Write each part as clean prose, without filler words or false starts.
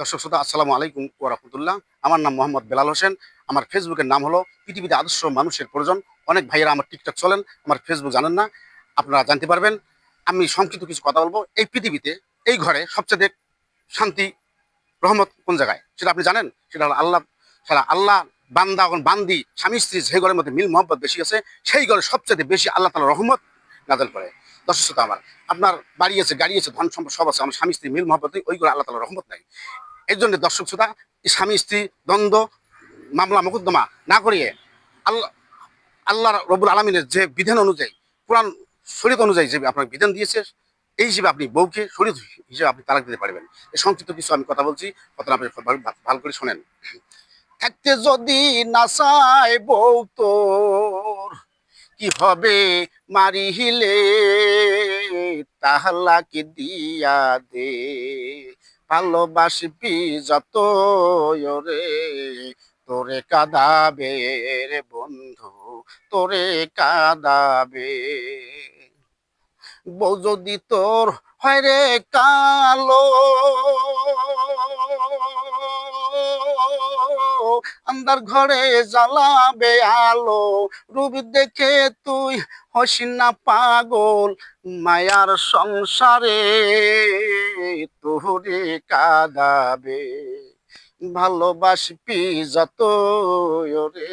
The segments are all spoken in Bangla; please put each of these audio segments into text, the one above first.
দর্শক শ্রোতা আসসালামু আলাইকুম ওয়া রাহমাতুল্লাহ। আমার নাম মোহাম্মদ বেলাল হোসেন। আমার ফেসবুকের নাম হলো পৃথিবীতে আদর্শ মানুষের প্রয়োজন। অনেক ভাইয়েরা আমার টিকটক চলেন, আমার ফেসবুক জানেন না। আপনারা জানতে পারবেন। আমি সংক্ষিপ্ত কিছু কথা বলবো। এই পৃথিবীতে এই ঘরে সবচেয়ে শান্তি রহমত কোন জায়গায় সেটা আপনি জানেন? সেটা হলো আল্লাহ ছাড়া। আল্লাহ বান্দা এবং বান্দি স্বামী স্ত্রী যে ঘরের মধ্যে মিল মহব্বত বেশি আছে, সেই ঘরে সবচেয়ে বেশি আল্লাহ তাআলা রহমত নাযিল করে। দর্শক শ্রোতা আমার, আপনার বাড়ি আছে, গাড়ি আছে, ধন সম্পদ সব আছে, আমার স্বামী স্ত্রী মিল মহব্বত নেই, ওই ঘরে আল্লাহ তাআলা রহমত নাই। এই জন্য দর্শক শ্রোতা, স্বামী স্ত্রী দ্বন্দ্ব, মামলা মোকদ্দমা না করিয়ে আল্লাহ আল্লাহ রব্বুল আলমিনের যে বিধান অনুযায়ী, কোরআন শরীয়ত অনুযায়ী যে আপনার বিধান দিয়েছে, এই হিসেবে আপনি বউকে শরীয়ত হিসেবে আপনি তালাক দিতে পারবেন। এই সংক্ষিপ্ত কিছু আমি কথা বলছি, কথাটা আপনি ভালো করে শোনেন। থাকতে যদি না চায় বউ তোর, কি হবে মারিলে তাহলাকে দিয়া দে, ভালোবাসবি যত রে তোরে কাঁদাবে রে বন্ধু, তোরে কাঁদাবে। বউ যদি তোর হয় রে কালো, আন্ধার ঘরে জ্বালাবে আলো, রূপ দেখে তুই হসি না পাগল, মায়ার সংসারে তোরে কাঁদাবে। ভালোবাসবি যত রে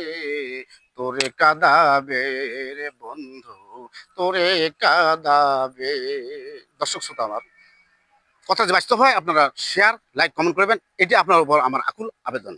তোরে কাঁদাবে রে বন্ধু, তোরে কাঁদাবে। দর্শক শ্রোতা আমার, কথা যে বাস্তব হয় আপনারা শেয়ার লাইক কমেন্ট করবেন, এটি আপনার উপর আমার আকুল আবেদন।